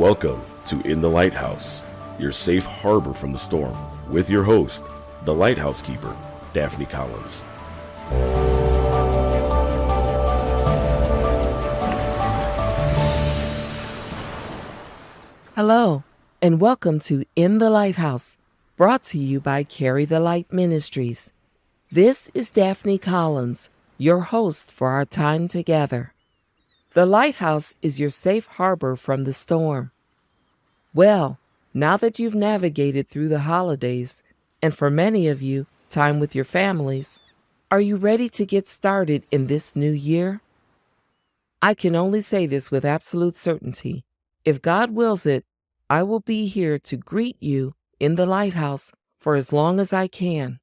Welcome to In the Lighthouse, your safe harbor from the storm, with your host, the Lighthouse Keeper, Daphne Collins. Hello, and welcome to In the Lighthouse, brought to you by Carry the Light Ministries. This is Daphne Collins, your host for our time together. The Lighthouse is your safe harbor from the storm. Well, now that you've navigated through the holidays, and for many of you, time with your families, are you ready to get started in this new year? I can only say this with absolute certainty. If God wills it, I will be here to greet you in the Lighthouse for as long as I can.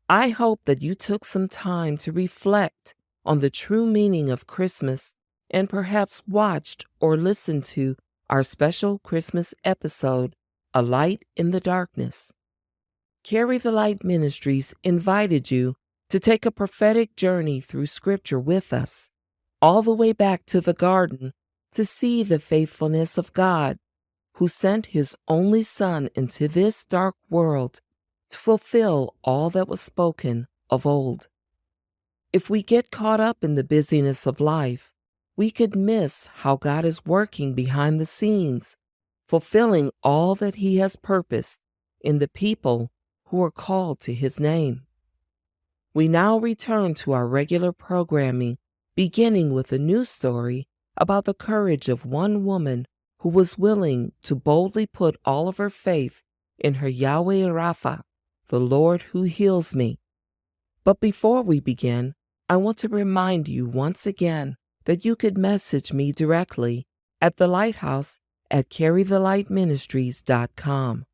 I hope that you took some time to reflect on the true meaning of Christmas and perhaps watched or listened to our special Christmas episode, A Light in the Darkness. Carry the Light Ministries invited you to take a prophetic journey through Scripture with us, all the way back to the garden, to see the faithfulness of God, who sent His only Son into this dark world to fulfill all that was spoken of old. If we get caught up in the busyness of life, we could miss how God is working behind the scenes, fulfilling all that He has purposed in the people who are called to His name. We now return to our regular programming, beginning with a new story about the courage of one woman who was willing to boldly put all of her faith in her Yahweh Rapha, the Lord who heals me. But before we begin, I want to remind you once again that you could message me directly at the Lighthouse at carrythelightministries.com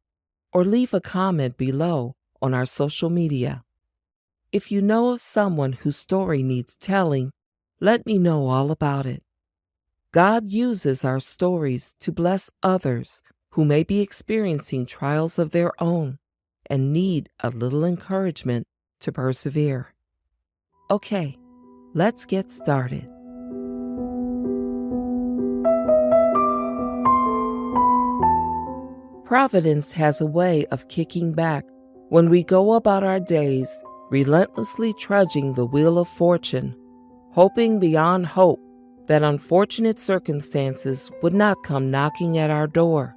or leave a comment below on our social media. If you know of someone whose story needs telling, let me know all about it. God uses our stories to bless others who may be experiencing trials of their own and need a little encouragement to persevere. Okay, let's get started. Providence has a way of kicking back when we go about our days relentlessly trudging the wheel of fortune, hoping beyond hope that unfortunate circumstances would not come knocking at our door.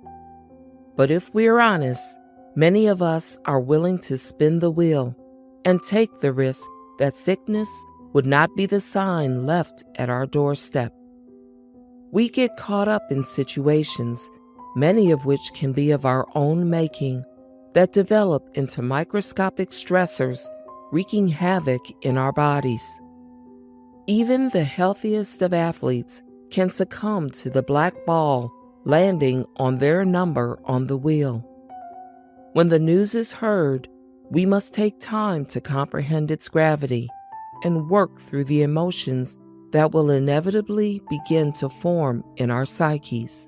But if we're honest, many of us are willing to spin the wheel and take the risk that sickness would not be the sign left at our doorstep. We get caught up in situations, many of which can be of our own making, that develop into microscopic stressors wreaking havoc in our bodies. Even the healthiest of athletes can succumb to the black ball landing on their number on the wheel. When the news is heard, we must take time to comprehend its gravity and work through the emotions that will inevitably begin to form in our psyches.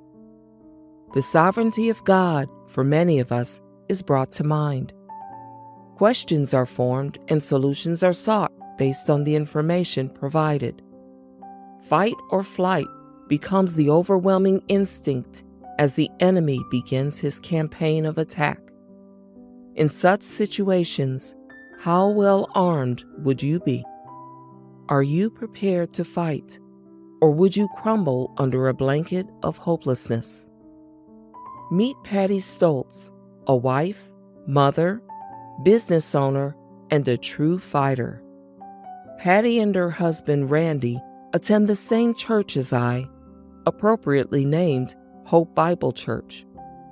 The sovereignty of God, for many of us, is brought to mind. Questions are formed and solutions are sought based on the information provided. Fight or flight becomes the overwhelming instinct as the enemy begins his campaign of attack. In such situations, how well armed would you be? Are you prepared to fight, or would you crumble under a blanket of hopelessness? Meet Patti Stoltz, a wife, mother, business owner, and a true fighter. Patti and her husband Randy attend the same church as I, appropriately named Hope Bible Church,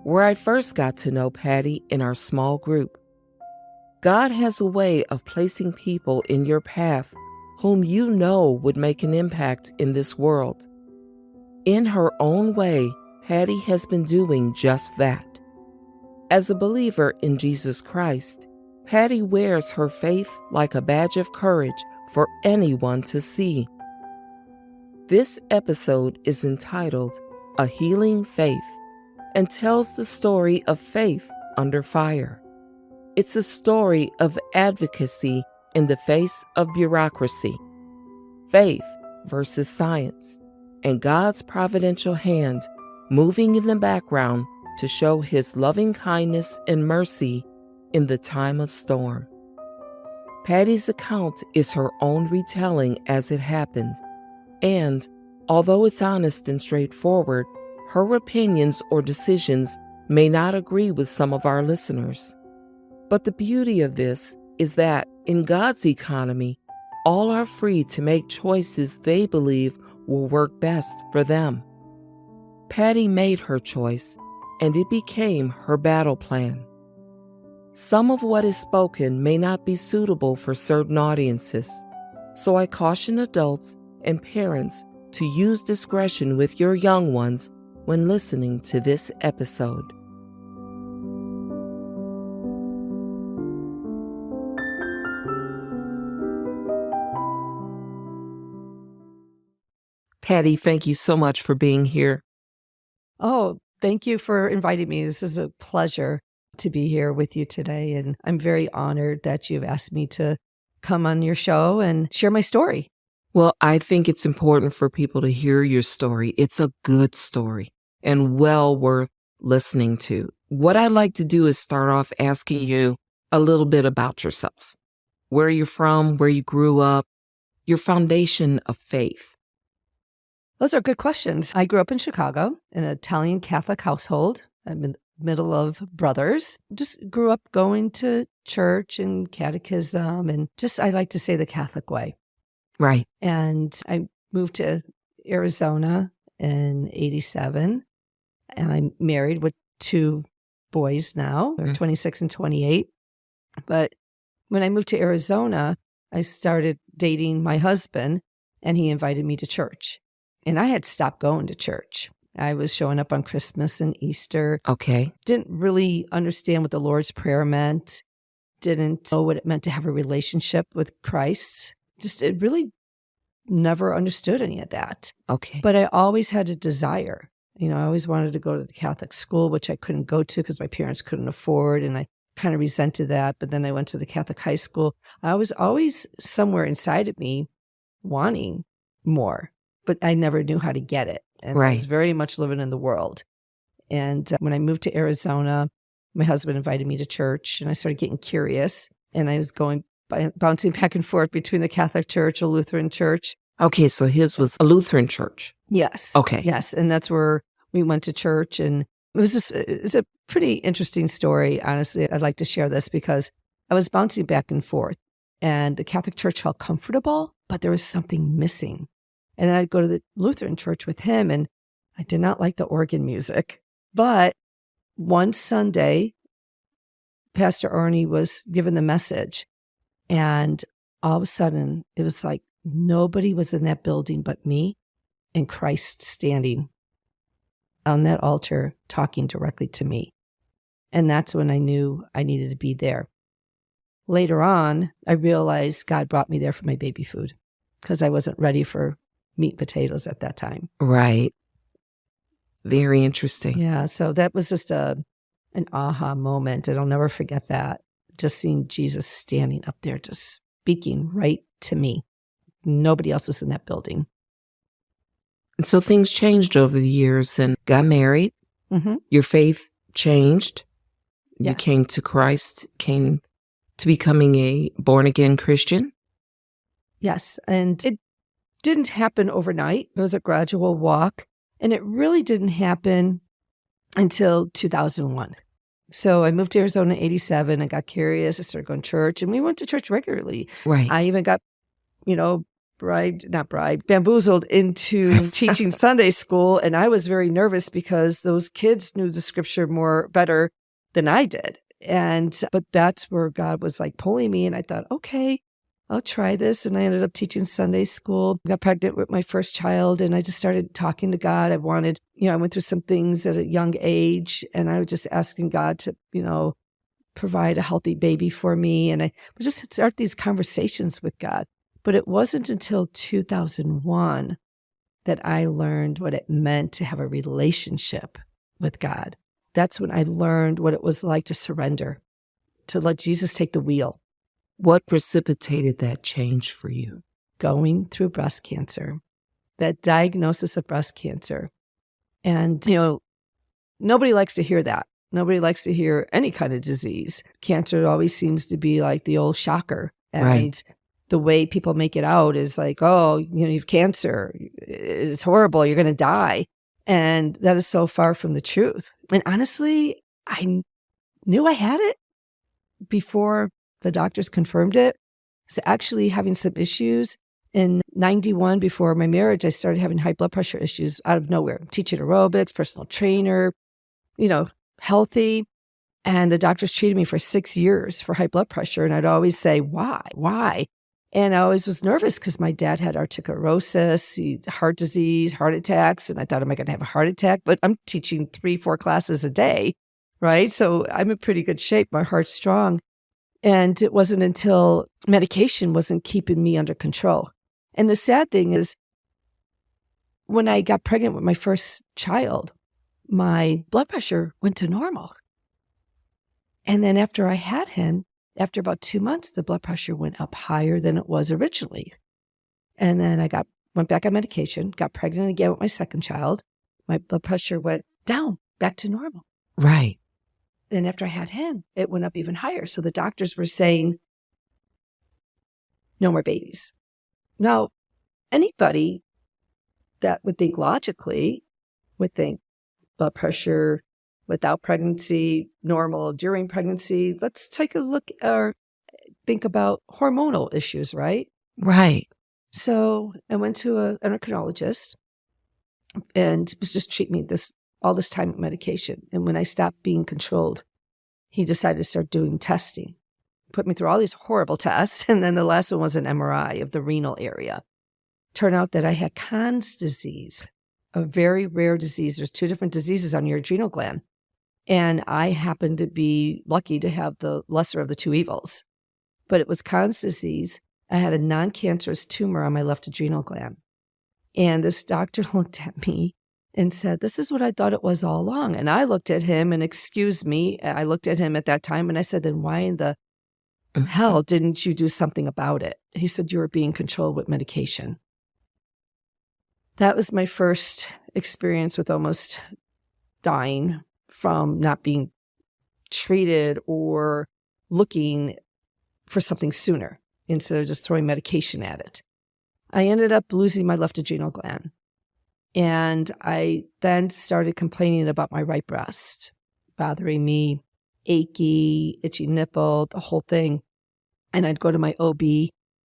where I first got to know Patti in our small group. God has a way of placing people in your path whom you know would make an impact in this world. In her own way, Patti has been doing just that. As a believer in Jesus Christ, Patti wears her faith like a badge of courage for anyone to see. This episode is entitled A Healing Faith and tells the story of faith under fire. It's a story of advocacy in the face of bureaucracy, faith versus science, and God's providential hand moving in the background to show his loving kindness and mercy in the time of storm. Patti's account is her own retelling as it happened, and although it's honest and straightforward, her opinions or decisions may not agree with some of our listeners. But the beauty of this is that in God's economy, all are free to make choices they believe will work best for them. Patti made her choice, and it became her battle plan. Some of what is spoken may not be suitable for certain audiences, so I caution adults and parents to use discretion with your young ones when listening to this episode. Patti, thank you so much for being here. Oh, thank you for inviting me. This is a pleasure to be here with you today. And I'm very honored that you've asked me to come on your show and share my story. Well, I think it's important for people to hear your story. It's a good story and well worth listening to. What I'd like to do is start off asking you a little bit about yourself, where you're from, where you grew up, your foundation of faith. Those are good questions. I grew up in Chicago in an Italian Catholic household. I'm in the middle of brothers. Just grew up going to church and catechism and just, I like to say, the Catholic way. Right. And I moved to Arizona in 87. And I'm married with two boys now, they're 26 and 28. But when I moved to Arizona, I started dating my husband and he invited me to church. And I had stopped going to church. I was showing up on Christmas and Easter. Okay. Didn't really understand what the Lord's Prayer meant. Didn't know what it meant to have a relationship with Christ. Just it really never understood any of that. Okay. But I always had a desire. You know, I always wanted to go to the Catholic school, which I couldn't go to because my parents couldn't afford. And I kind of resented that. But then I went to the Catholic high school. I was always somewhere inside of me wanting more, but I never knew how to get it. And I was very much living in the world. And when I moved to Arizona, my husband invited me to church and I started getting curious. And I was bouncing back and forth between the Catholic church, a Lutheran church. Okay, so his was a Lutheran church. Yes. Okay. Yes. And that's where we went to church. And it's a pretty interesting story. Honestly, I'd like to share this because I was bouncing back and forth and the Catholic church felt comfortable, but there was something missing. And then I'd go to the Lutheran church with him and I did not like the organ music. But one Sunday, Pastor Ernie was given the message and all of a sudden it was like nobody was in that building but me and Christ standing on that altar talking directly to me. And that's when I knew I needed to be there. Later on, I realized God brought me there for my baby food because I wasn't ready for meat and potatoes at that time. Right. Very interesting. Yeah. So that was just an aha moment. And I'll never forget that. Just seeing Jesus standing up there, just speaking right to me. Nobody else was in that building. And so things changed over the years and got married. Mm-hmm. Your faith changed. Yes. You came to Christ, came to becoming a born-again Christian. Yes. And it didn't happen overnight. It was a gradual walk. And it really didn't happen until 2001. So I moved to Arizona in 87. I got curious. I started going to church and we went to church regularly. Right. I even got, bamboozled into teaching Sunday school. And I was very nervous because those kids knew the scripture better than I did. But that's where God was like pulling me. And I thought, okay, I'll try this. And I ended up teaching Sunday school. I got pregnant with my first child and I just started talking to God. I went through some things at a young age and I was just asking God to, provide a healthy baby for me. And I would just start these conversations with God. But it wasn't until 2001 that I learned what it meant to have a relationship with God. That's when I learned what it was like to surrender, to let Jesus take the wheel. What precipitated that change for you? Going through breast cancer, that diagnosis of breast cancer. And, nobody likes to hear that. Nobody likes to hear any kind of disease. Cancer always seems to be like the old shocker. And Right. the way people make it out is like, oh, you have cancer. It's horrible. You're going to die. And that is so far from the truth. And honestly, I knew I had it before the doctors confirmed it. So actually having some issues in 91 before my marriage, I started having high blood pressure issues out of nowhere. Teaching aerobics, personal trainer, healthy. And the doctors treated me for 6 years for high blood pressure. And I'd always say, why? And I always was nervous because my dad had arteriosclerosis, heart disease, heart attacks. And I thought, am I going to have a heart attack? But I'm teaching 3-4 classes a day, right? So I'm in pretty good shape. My heart's strong. And it wasn't until medication wasn't keeping me under control. And the sad thing is, when I got pregnant with my first child, my blood pressure went to normal. And then after I had him, after about 2 months, the blood pressure went up higher than it was originally. And then I went back on medication, got pregnant again with my second child. My blood pressure went down back to normal. Right. Then after I had him, it went up even higher. So the doctors were saying, no more babies. Now, anybody that would think logically would think blood pressure without pregnancy, normal during pregnancy. Let's take a look or think about hormonal issues, right? Right. So I went to an endocrinologist and was just treating me all this time with medication. And when I stopped being controlled, he decided to start doing testing. Put me through all these horrible tests. And then the last one was an MRI of the renal area. Turned out that I had Conn's disease, a very rare disease. There's 2 different diseases on your adrenal gland. And I happened to be lucky to have the lesser of the 2 evils. But it was Conn's disease. I had a non-cancerous tumor on my left adrenal gland. And this doctor looked at me and said, this is what I thought it was all along. And I looked at him and excuse me. I looked at him at that time and I said, then why in the hell didn't you do something about it? He said, you were being controlled with medication. That was my first experience with almost dying from not being treated or looking for something sooner instead of just throwing medication at it. I ended up losing my left adrenal gland. And I then started complaining about my right breast, bothering me, achy, itchy nipple, the whole thing. And I'd go to my OB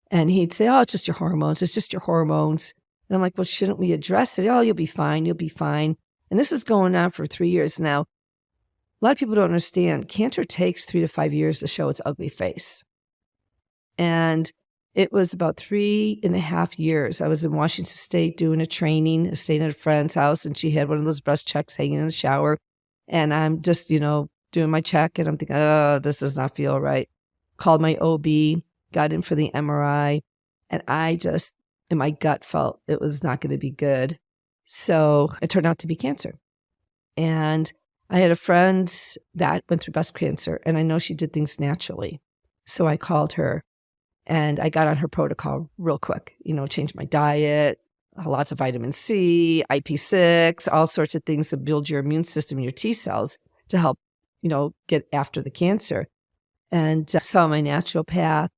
and he'd say, oh, it's just your hormones. It's just your hormones. And I'm like, well, shouldn't we address it? Oh, you'll be fine. You'll be fine. And this is going on for 3 years now. A lot of people don't understand. Cancer takes 3 to 5 years to show its ugly face. And it was about 3.5 years. I was in Washington State doing a training, staying at a friend's house, and she had one of those breast checks hanging in the shower. And I'm just, doing my check, and I'm thinking, oh, this does not feel right. Called my OB, got in for the MRI, and I just, in my gut, felt it was not going to be good. So it turned out to be cancer. And I had a friend that went through breast cancer, and I know she did things naturally. So I called her, and I got on her protocol real quick, changed my diet, lots of vitamin C, IP6, all sorts of things to build your immune system and your T cells to help, get after the cancer. And saw my naturopath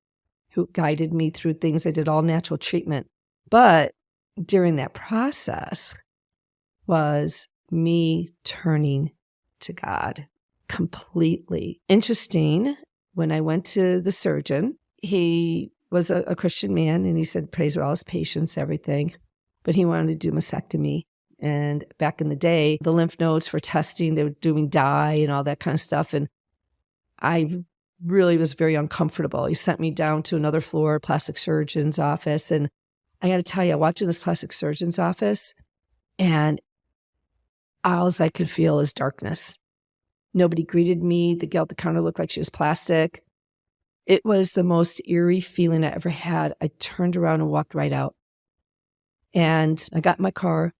who guided me through things. I did all natural treatment. But during that process was me turning to God completely. Interesting, when I went to the surgeon, he was a Christian man, and he said, praise for all his patients, everything. But he wanted to do mastectomy. And back in the day, the lymph nodes for testing, they were doing dye and all that kind of stuff. And I really was very uncomfortable. He sent me down to another floor, plastic surgeon's office. And I got to tell you, I walked in this plastic surgeon's office, and all I could feel is darkness. Nobody greeted me. The gal at the counter looked like she was plastic. It was the most eerie feeling I ever had. I turned around and walked right out. And I got in my car,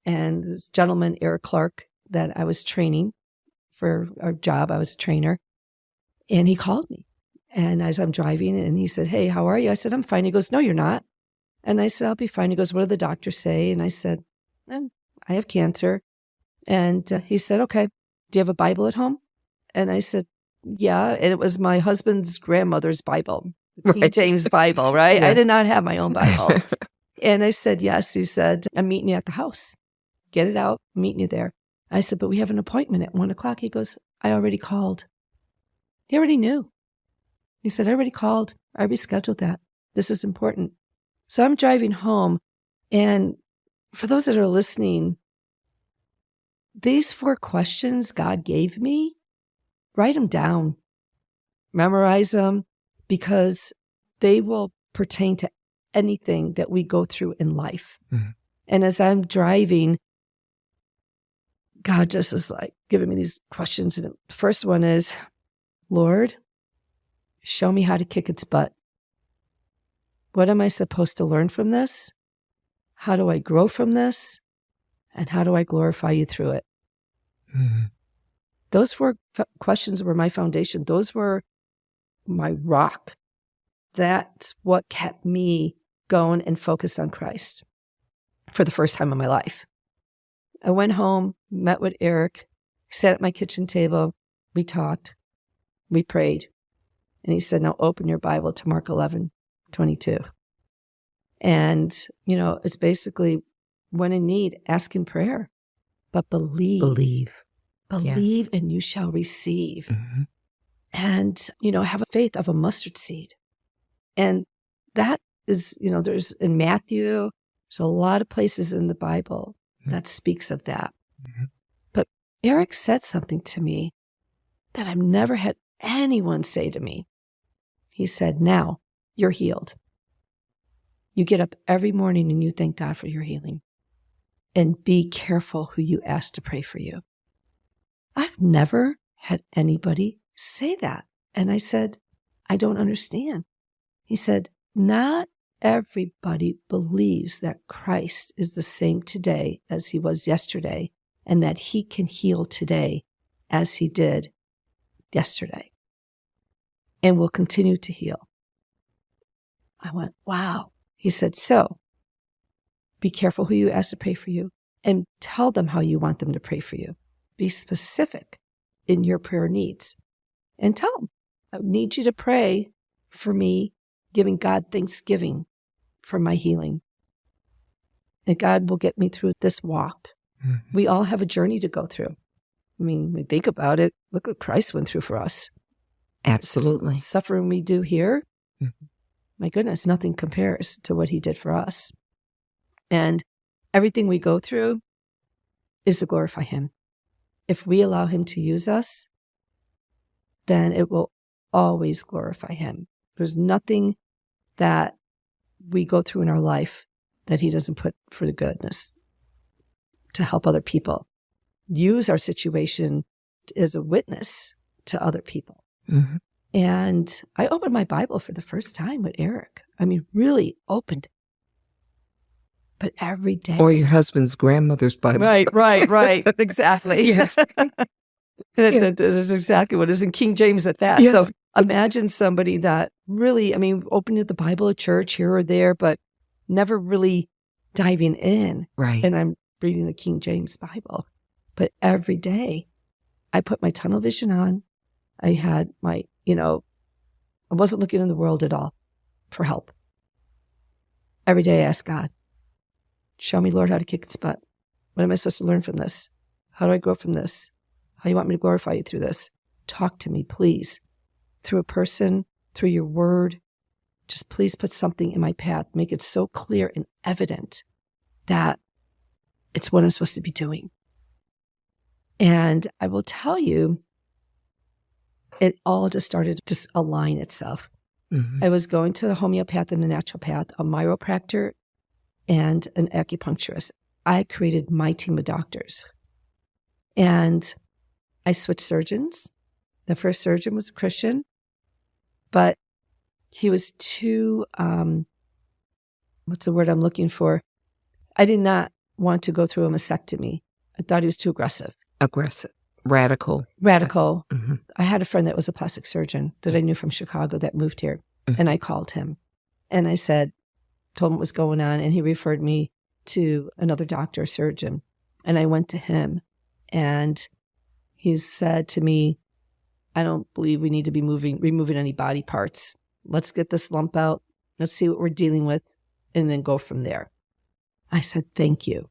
and this gentleman, Eric Clark, that I was training for our job, I was a trainer, and he called me. And as I'm driving, and he said, hey, how are you? I said, I'm fine. He goes, no, you're not. And I said, I'll be fine. He goes, what did the doctors say? And I said, I have cancer. And he said, okay, do you have a Bible at home? And I said, yeah. And it was my husband's grandmother's Bible, King James Bible, right? Yeah. I did not have my own Bible. And I said, yes. He said, I'm meeting you at the house. Get it out, I'm meeting you there. I said, but we have an appointment at 1:00. He goes, I already called. He already knew. He said, I already called. I rescheduled that. This is important. So I'm driving home. And for those that are listening, these 4 questions God gave me, write them down, memorize them, because they will pertain to anything that we go through in life. Mm-hmm. And as I'm driving, God just was like giving me these questions. And the first one is, Lord, show me how to kick its butt. What am I supposed to learn from this? How do I grow from this? And how do I glorify you through it? Mm-hmm. Those 4 questions were my foundation. Those were my rock. That's what kept me going and focused on Christ for the first time in my life. I went home, met with Eric, sat at my kitchen table. We talked. We prayed. And he said, now open your Bible to Mark 11:22. And, it's basically when in need, ask in prayer, but believe. Believe, yes. And you shall receive. Mm-hmm. And, have a faith of a mustard seed. And that is, there's in Matthew, there's a lot of places in the Bible that speaks of that. Mm-hmm. But Eric said something to me that I've never had anyone say to me. He said, now you're healed. You get up every morning and you thank God for your healing. And be careful who you ask to pray for you. I've never had anybody say that. And I said, I don't understand. He said, not everybody believes that Christ is the same today as he was yesterday, and that he can heal today as he did yesterday, and will continue to heal. I went, wow. He said, so be careful who you ask to pray for you, and tell them how you want them to pray for you. Be specific in your prayer needs, and tell them, I need you to pray for me, giving God thanksgiving for my healing. And God will get me through this walk. Mm-hmm. We all have a journey to go through. I mean, when we think about it, look what Christ went through for us. Absolutely. Suffering we do here, mm-hmm. My goodness, nothing compares to what he did for us. And everything we go through is to glorify him. If we allow him to use us, then it will always glorify him. There's nothing that we go through in our life that he doesn't put for the goodness to help other people. Use our situation as a witness to other people. Mm-hmm. And I opened my Bible for the first time with Eric. I mean, really opened it. But every day. Or your husband's grandmother's Bible. Right. Exactly. Yes. That is exactly what is in King James at that. Yes. So imagine somebody that really, opening the Bible at church here or there, but never really diving in. Right. And I'm reading the King James Bible. But every day I put my tunnel vision on. I had my, I wasn't looking in the world at all for help. Every day I asked God, show me, Lord, how to kick its butt. What am I supposed to learn from this? How do I grow from this? How do you want me to glorify you through this? Talk to me, please. Through a person, through your word. Just please put something in my path. Make it so clear and evident that it's what I'm supposed to be doing. And I will tell you, it all just started to align itself. Mm-hmm. I was going to a homeopath and a naturopath, a chiropractor, and an acupuncturist. I created my team of doctors. And I switched surgeons. The first surgeon was a Christian, but he was too, what's the word I'm looking for? I did not want to go through a mastectomy. I thought he was too aggressive. Radical. Mm-hmm. I had a friend that was a plastic surgeon that I knew from Chicago that moved here. Mm-hmm. And I called him and I told him what was going on. And he referred me to another doctor, surgeon. And I went to him And he said to me, I don't believe we need to be removing any body parts. Let's get this lump out. Let's see what we're dealing with and then go from there. I said, thank you.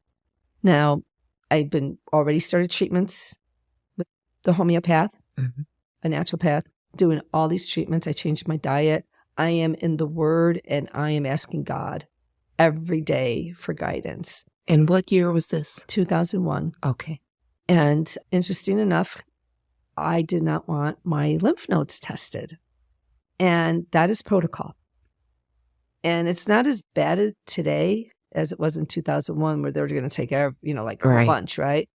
Now, I've been already started treatments with the homeopath, a naturopath, doing all these treatments. I changed my diet. I am in the Word, and I am asking God every day for guidance. And what year was this? 2001. Okay. And interesting enough, I did not want my lymph nodes tested. And that is protocol. And it's not as bad today as it was in 2001, where they were going to take a bunch, right?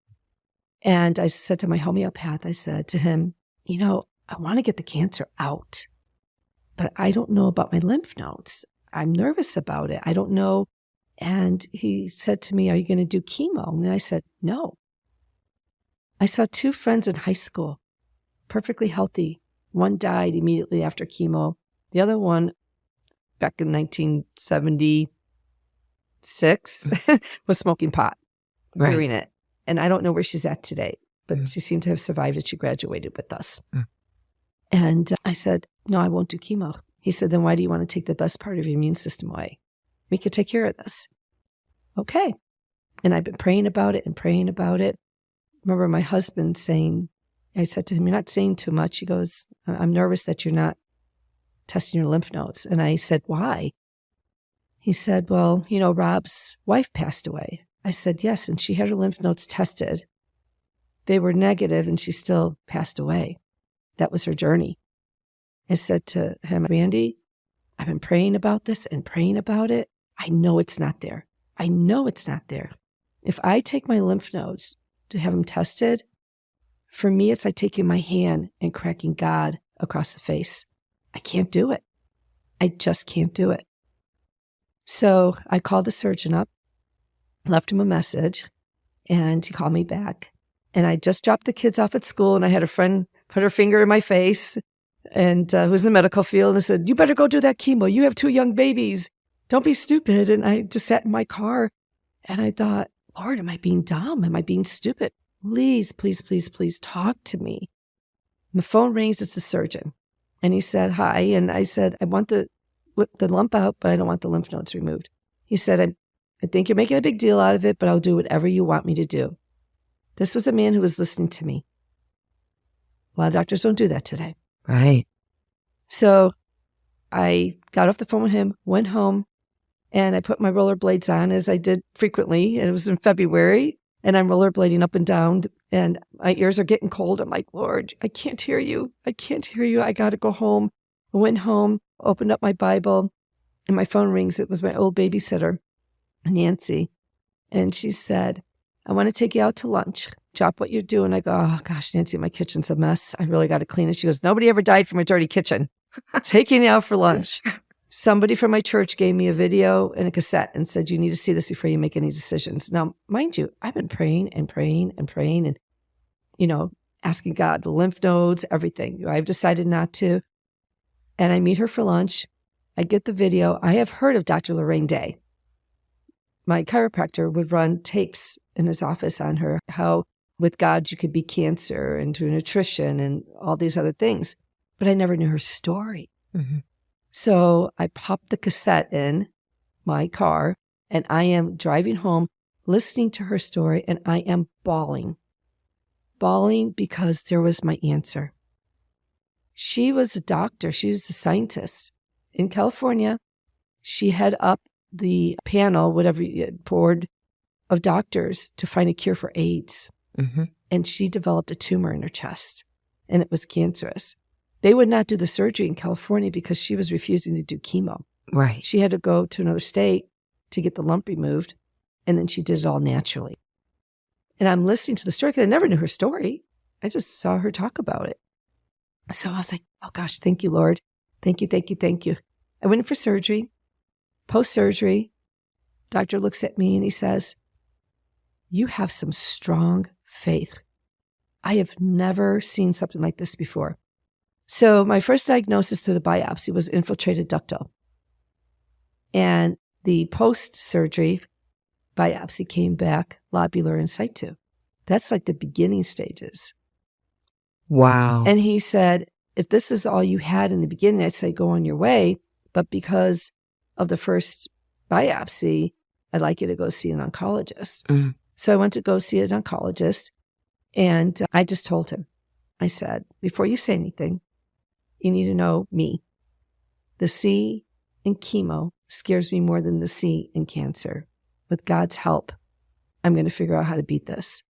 And I said to my homeopath, I said to him, I want to get the cancer out, but I don't know about my lymph nodes. I'm nervous about it. I don't know. And he said to me, are you going to do chemo? And I said, no. I saw 2 friends in high school, perfectly healthy. One died immediately after chemo. The other one, back in 1976, was smoking pot during it. And I don't know where she's at today, but she seemed to have survived it. She graduated with us. And I said, no, I won't do chemo. He said, then why do you want to take the best part of your immune system away? We could take care of this. Okay. And I've been praying about it and praying about it. Remember my husband saying, I said to him, you're not saying too much. He goes, I'm nervous that you're not testing your lymph nodes. And I said, why? He said, well, Rob's wife passed away. I said, yes. And she had her lymph nodes tested. They were negative and she still passed away. That was her journey. I said to him, Randy, I've been praying about this and praying about it. I know it's not there. I know it's not there. If I take my lymph nodes to have them tested, for me, it's like taking my hand and cracking God across the face. I can't do it. I just can't do it. So I called the surgeon up, left him a message, and he called me back. And I just dropped the kids off at school, and I had a friend put her finger in my face and who was in the medical field and said, you better go do that chemo. You have 2 young babies. Don't be stupid. And I just sat in my car and I thought, Lord, am I being dumb? Am I being stupid? Please, please, please, please talk to me. My phone rings. It's the surgeon. And he said, hi. And I said, I want the lump out, but I don't want the lymph nodes removed. He said, I think you're making a big deal out of it, but I'll do whatever you want me to do. This was a man who was listening to me. A lot of doctors don't do that today. Right. So I got off the phone with him, went home, and I put my rollerblades on, as I did frequently. And it was in February, and I'm rollerblading up and down, and my ears are getting cold. I'm like, Lord, I can't hear you. I can't hear you. I got to go home. I went home, opened up my Bible, and my phone rings. It was my old babysitter, Nancy. And she said, I want to take you out to lunch. Drop what you're doing. I go, oh, gosh, Nancy, my kitchen's a mess. I really got to clean it. She goes, nobody ever died from a dirty kitchen. Taking you out for lunch. Somebody from my church gave me a video and a cassette and said, you need to see this before you make any decisions. Now, mind you, I've been praying and praying and praying and, asking God, the lymph nodes, everything. I've decided not to. And I meet her for lunch. I get the video. I have heard of Dr. Lorraine Day. My chiropractor would run tapes in his office on her, how with God you could beat cancer and through nutrition and all these other things. But I never knew her story. Mm-hmm. So I popped the cassette in my car and I am driving home, listening to her story, and I am bawling because there was my answer. She was a doctor. She was a scientist. In California, she had up the panel, board of doctors to find a cure for AIDS. Mm-hmm. And she developed a tumor in her chest, and it was cancerous. They would not do the surgery in California because she was refusing to do chemo. Right. She had to go to another state to get the lump removed, and then she did it all naturally. And I'm listening to the story because I never knew her story. I just saw her talk about it. So I was like, oh gosh, thank you, Lord. Thank you, thank you, thank you. I went in for surgery. Post-surgery, doctor looks at me and he says, you have some strong faith. I have never seen something like this before. So my first diagnosis through the biopsy was infiltrated ductal. And the post-surgery biopsy came back lobular in situ. That's like the beginning stages. Wow. And he said, if this is all you had in the beginning, I'd say go on your way. But because of the first biopsy, I'd like you to go see an oncologist. Mm. So I went to go see an oncologist, and I just told him, I said, before you say anything, you need to know me. The C in chemo scares me more than the C in cancer. With God's help, I'm going to figure out how to beat this.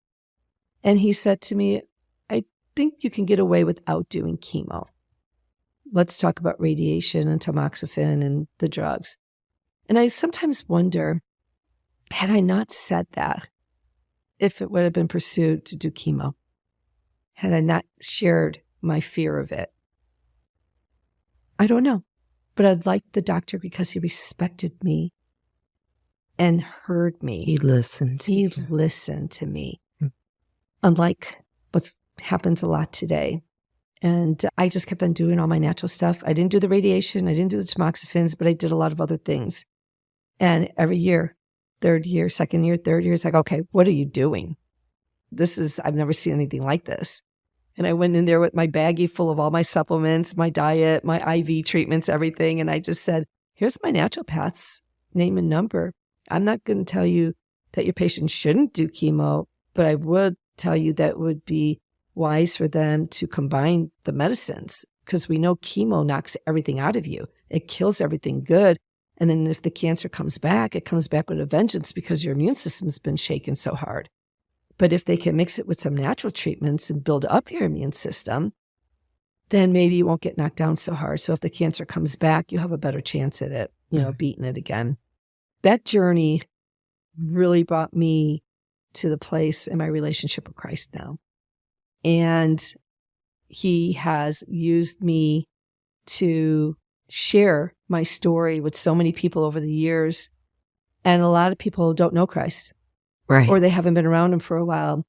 And he said to me, I think you can get away without doing chemo. Let's talk about radiation and tamoxifen and the drugs. And I sometimes wonder, had I not said that, if it would have been pursued to do chemo, had I not shared my fear of it. I don't know. But I liked the doctor because he respected me and heard me. He listened. He listened to me. Unlike what happens a lot today. And I just kept on doing all my natural stuff. I didn't do the radiation. I didn't do the tamoxifens, but I did a lot of other things. And every year, third year, second year, third year, it's like, okay, what are you doing? I've never seen anything like this. And I went in there with my baggie full of all my supplements, my diet, my IV treatments, everything. And I just said, here's my naturopath's name and number. I'm not going to tell you that your patient shouldn't do chemo, but I would tell you that it would be wise for them to combine the medicines, because we know chemo knocks everything out of you. It kills everything good. And then if the cancer comes back, it comes back with a vengeance because your immune system's been shaken so hard. But if they can mix it with some natural treatments and build up your immune system, then maybe you won't get knocked down so hard. So if the cancer comes back, you have a better chance at it, beating it again. That journey really brought me to the place in my relationship with Christ now. And he has used me to share my story with so many people over the years. And a lot of people don't know Christ. Right. Or they haven't been around him for a while,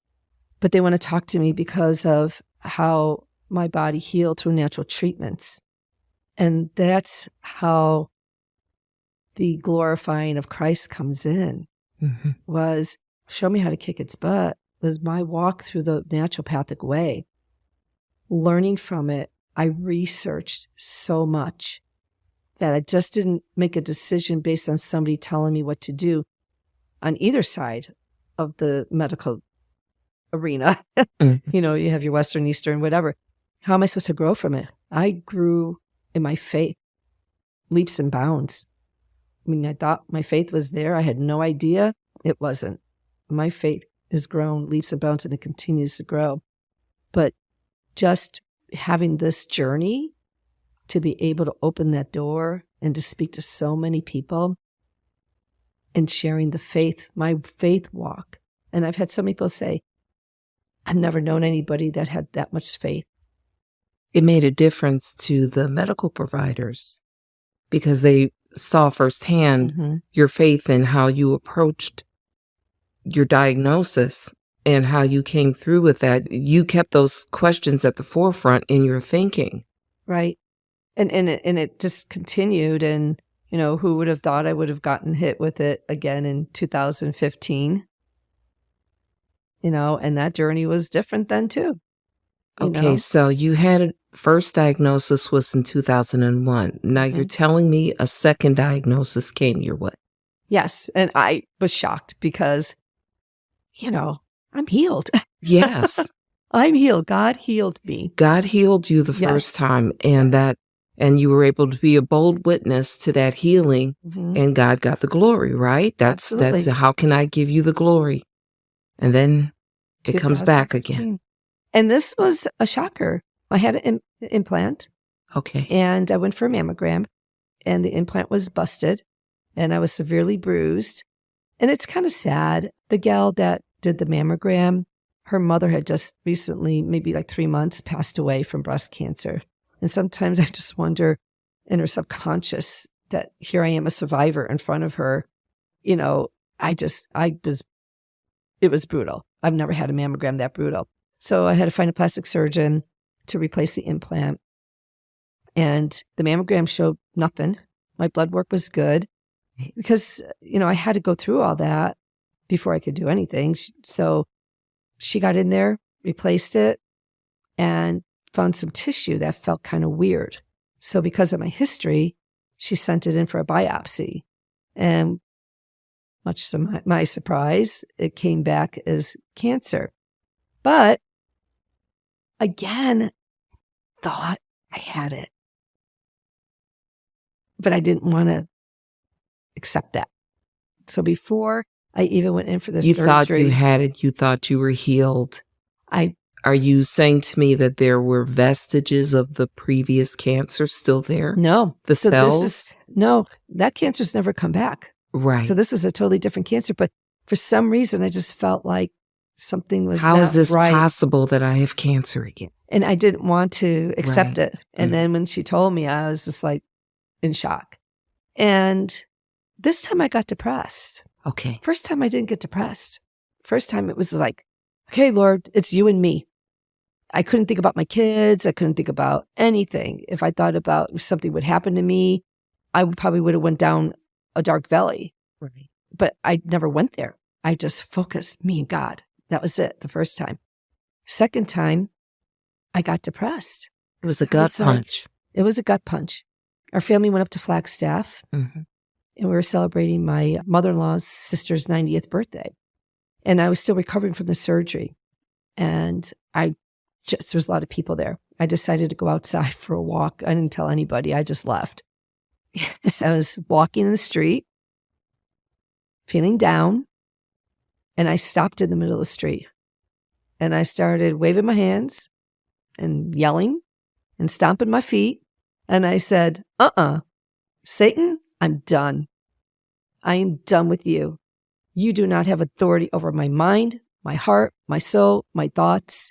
but they want to talk to me because of how my body healed through natural treatments. And that's how the glorifying of Christ comes in, was show me how to kick its butt, was my walk through the naturopathic way. Learning from it, I researched so much that I just didn't make a decision based on somebody telling me what to do on either side of the medical arena. You have your Western, Eastern, whatever. How am I supposed to grow from it? I grew in my faith, leaps and bounds. I mean, I thought my faith was there. I had no idea. It wasn't. My faith has grown leaps and bounds, and it continues to grow. But just having this journey to be able to open that door and to speak to so many people and sharing the faith, my faith walk. And I've had so many people say, I've never known anybody that had that much faith. It made a difference to the medical providers because they saw firsthand your faith and how you approached your diagnosis and how you came through with that. You kept those questions at the forefront in your thinking. Right. And it just continued. And who would have thought I would have gotten hit with it again in 2015? And that journey was different then too. Okay, so you had a first diagnosis was in 2001. Now you're telling me a second diagnosis came your way. Yes, and I was shocked because, I'm healed. Yes. I'm healed. God healed me. God healed you the first time, and you were able to be a bold witness to that healing, and God got the glory, right? That's how can I give you the glory? And then it comes back again. And this was a shocker. I had an implant. Okay. And I went for a mammogram, and the implant was busted, and I was severely bruised. And it's kind of sad. The gal that did the mammogram, her mother had just recently, maybe like 3 months, passed away from breast cancer. And sometimes I just wonder in her subconscious that here I am, a survivor in front of her. It was brutal. I've never had a mammogram that brutal. So I had to find a plastic surgeon to replace the implant. And the mammogram showed nothing. My blood work was good because, I had to go through all that before I could do anything. So she got in there, replaced it, and found some tissue that felt kind of weird. So because of my history, she sent it in for a biopsy. And much to my surprise, it came back as cancer. But again, thought I had it. But I didn't want to accept that. So before I even went in for the You surgery. thought you had it. You thought you were healed. Are you saying to me that there were vestiges of the previous cancer still there? No. The So cells? no, that cancer's never come back. Right. So this is a totally different cancer. But for some reason, I just felt like something was How not is this right. possible that I have cancer again? And I didn't want to accept Right. it. And then when she told me, I was just like in shock. And this time I got depressed. Okay. First time I didn't get depressed. First time it was like, okay, Lord, it's you and me. I couldn't think about my kids. I couldn't think about anything. If I thought about if something would happen to me, I probably would have went down a dark valley. Right. But I never went there. I just focused me and God. That was it the first time. Second time, I got depressed. It was a gut punch. It was a gut punch. Our family went up to Flagstaff, and we were celebrating my mother-in-law's sister's 90th birthday. And I was still recovering from the surgery. And there was a lot of people there. I decided to go outside for a walk. I didn't tell anybody. I just left. I was walking in the street, feeling down, and I stopped in the middle of the street. And I started waving my hands and yelling and stomping my feet. And I said, Satan, I'm done. I am done with you. You do not have authority over my mind, my heart, my soul, my thoughts.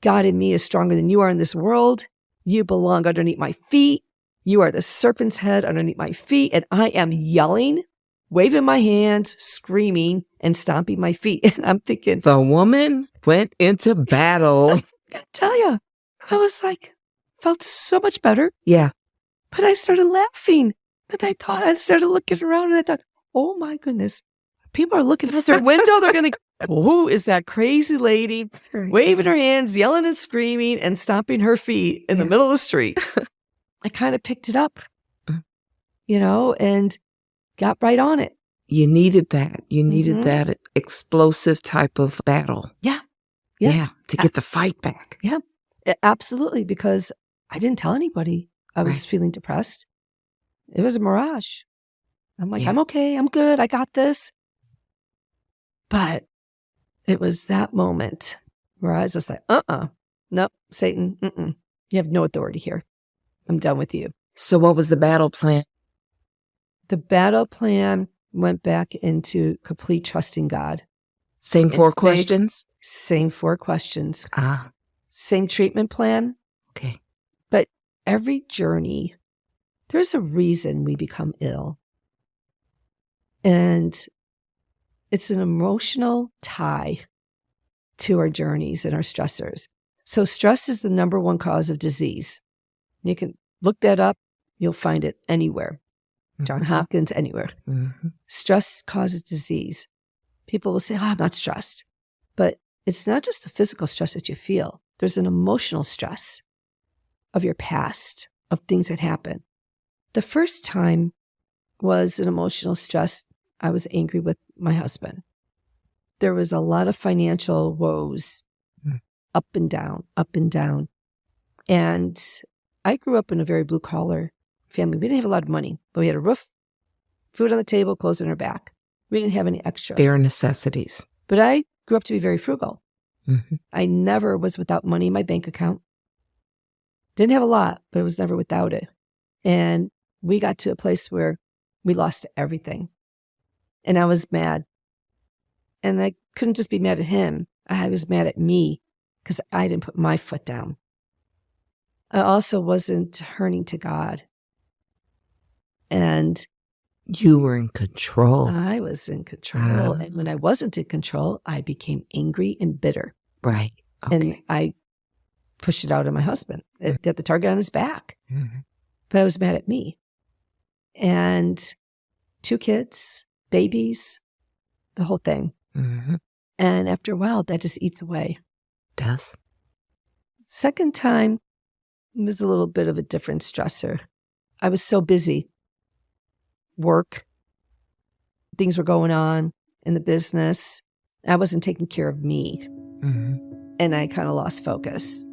God in me is stronger than you are in this world. You belong underneath my feet. You are the serpent's head underneath my feet. And I am yelling, waving my hands, screaming, and stomping my feet. And I'm thinking, the woman went into battle. I gotta tell you, I was like, felt so much better. Yeah. But I started laughing. And I started looking around and I thought, oh my goodness, people are looking out their window. They're going to, who is that crazy lady waving her hands, yelling and screaming and stomping her feet in the middle of the street? I kind of picked it up, and got right on it. You needed that. You needed that explosive type of battle. Yeah. To get the fight back. Yeah, absolutely. Because I didn't tell anybody I was feeling depressed. It was a mirage. I'm like, I'm okay. I'm good. I got this. But it was that moment where I was just like, nope, Satan, you have no authority here. I'm done with you. So what was the battle plan? The battle plan went back into complete trusting God. Same 4 questions? Same 4 questions. Ah. Same treatment plan. Okay. But every journey, there's a reason we become ill. And it's an emotional tie to our journeys and our stressors. So stress is the number 1 cause of disease. You can look that up. You'll find it anywhere. John Hopkins, anywhere. Stress causes disease. People will say, I'm not stressed. But it's not just the physical stress that you feel. There's an emotional stress of your past, of things that happen. The first time was an emotional stress. I was angry with my husband. There was a lot of financial woes, up and down, up and down. And I grew up in a very blue-collar family. We didn't have a lot of money, but we had a roof, food on the table, clothes on our back. We didn't have any extras. Bare necessities. But I grew up to be very frugal. I never was without money in my bank account. Didn't have a lot, but it was never without it. And we got to a place where we lost everything. And I was mad. And I couldn't just be mad at him. I was mad at me because I didn't put my foot down. I also wasn't turning to God. And you were in control. I was in control. And when I wasn't in control, I became angry and bitter. Right. Okay. And I pushed it out on my husband. It got the target on his back. But I was mad at me. And 2 kids, babies, the whole thing. And after a while, that just eats away. Does. Second time was a little bit of a different stressor. I was so busy. Work, things were going on in the business. I wasn't taking care of me. And I kind of lost focus.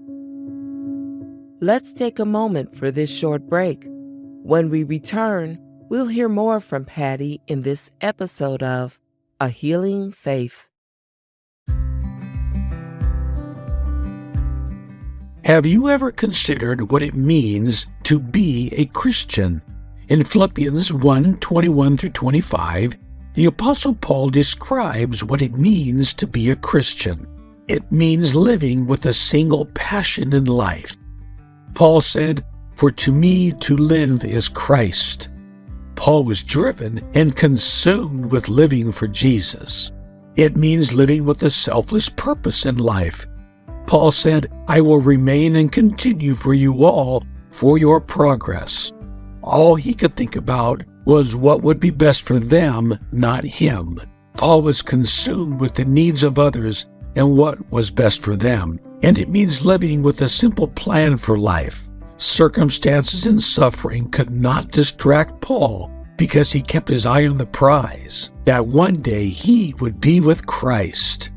Let's take a moment for this short break. When we return, we'll hear more from Patti in this episode of A Healing Faith. Have you ever considered what it means to be a Christian? In Philippians 1:21-25, the Apostle Paul describes what it means to be a Christian. It means living with a single passion in life. Paul said, "For to me to live is Christ." Paul was driven and consumed with living for Jesus. It means living with a selfless purpose in life. Paul said, "I will remain and continue for you all for your progress." All he could think about was what would be best for them, not him. Paul was consumed with the needs of others and what was best for them. And it means living with a simple plan for life. Circumstances and suffering could not distract Paul because he kept his eye on the prize, that one day he would be with Christ.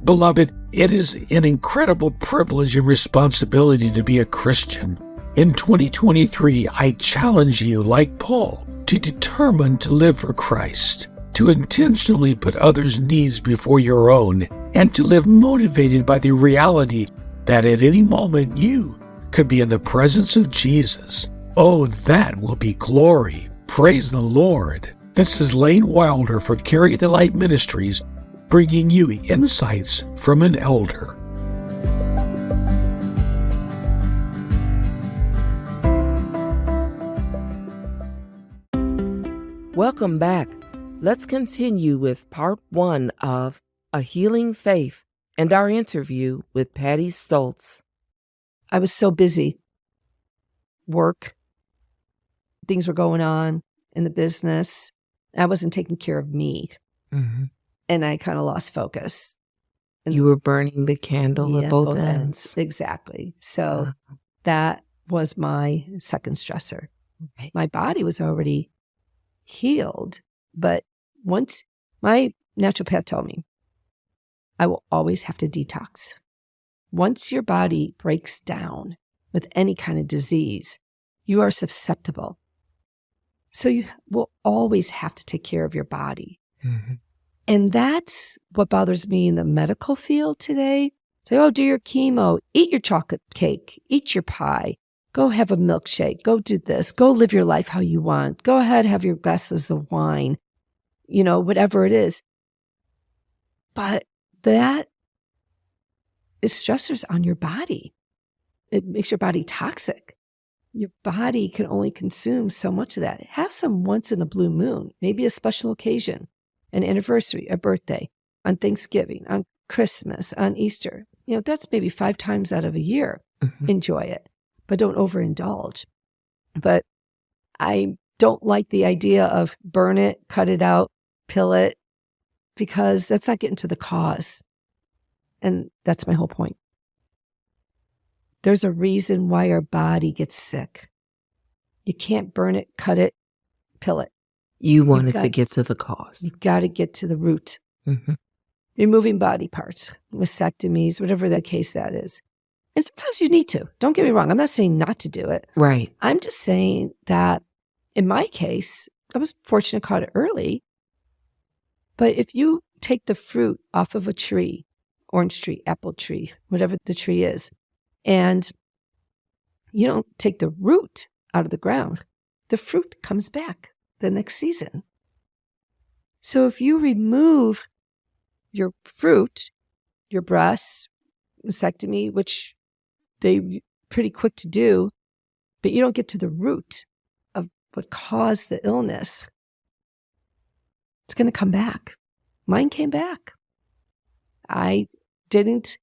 Beloved, it is an incredible privilege and responsibility to be a Christian. In 2023, I challenge you, like Paul, to determine to live for Christ, to intentionally put others' needs before your own, and to live motivated by the reality that at any moment you could be in the presence of Jesus. Oh, that will be glory. Praise the Lord. This is Lane Wilder for Carry the Light Ministries, bringing you insights from an elder. Welcome back. Let's continue with part 1 of A Healing Faith and our interview with Patti Stoltz. I was so busy. Work, things were going on in the business. I wasn't taking care of me. And I kind of lost focus. And You were burning the candle at both ends. Exactly. So that was my second stressor. Okay. My body was already healed, but once my naturopath told me, I will always have to detox. Once your body breaks down with any kind of disease, you are susceptible. So you will always have to take care of your body. And that's what bothers me in the medical field today. Say, oh, do your chemo, eat your chocolate cake, eat your pie, go have a milkshake, go do this, go live your life how you want, go ahead, have your glasses of wine, whatever it is. But that is stressors on your body. It makes your body toxic. Your body can only consume so much of that. Have some once in a blue moon, maybe a special occasion, an anniversary, a birthday, on Thanksgiving, on Christmas, on Easter. That's maybe 5 times out of a year. Enjoy it, but don't overindulge. But I don't like the idea of burn it, cut it out, pill it, because that's not getting to the cause. And that's my whole point. There's a reason why our body gets sick. You can't burn it, cut it, pill it. You wanted to get to the cause. You got to get to the root. Removing body parts, mastectomies, whatever the case that is. And sometimes you need to. Don't get me wrong. I'm not saying not to do it. Right. I'm just saying that in my case, I was fortunate, caught it early. But if you take the fruit off of a tree, orange tree, apple tree, whatever the tree is, and you don't take the root out of the ground, the fruit comes back the next season. So if you remove your fruit, your breasts, mastectomy, which they pretty quick to do, but you don't get to the root of what caused the illness, it's going to come back. Mine came back. I didn't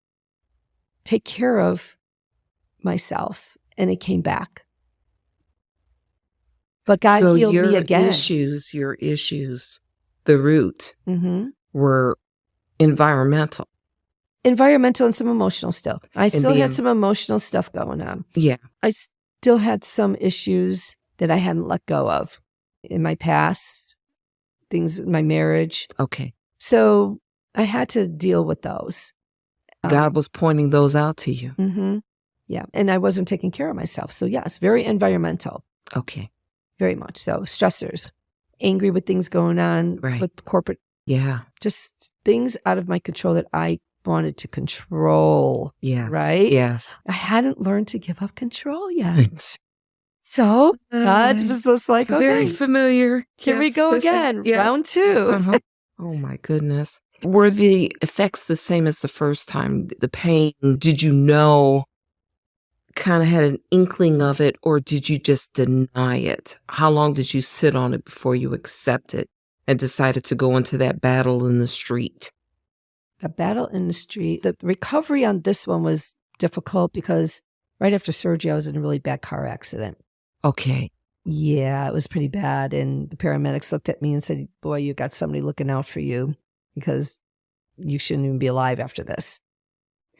take care of myself, and it came back. But God healed me again. Your issues, the root, were environmental. Environmental and some emotional still. I still the had some emotional stuff going on. Yeah. I still had some issues that I hadn't let go of in my past, things in my marriage. Okay. So I had to deal with those. God was pointing those out to you. Mm-hmm. Yeah. And I wasn't taking care of myself. So yes, very environmental. Okay. Very much so. Stressors, angry with things going on Right. with corporate, Yeah. just things out of my control that I wanted to control. Yeah. Right? Yes. I hadn't learned to give up control yet. So God was just like, Very okay, familiar. here we Yes. go again. Yeah. Round 2. Uh-huh. Oh my goodness. Were the effects the same as the first time? The pain, did you know, kind of had an inkling of it, or did you just deny it? How long did you sit on it before you accepted and decided to go into that battle in the street? The battle in the street, the recovery on this one was difficult because right after surgery, I was in a really bad car accident. Okay. Yeah, it was pretty bad. And the paramedics looked at me and said, boy, you got somebody looking out for you because you shouldn't even be alive after this.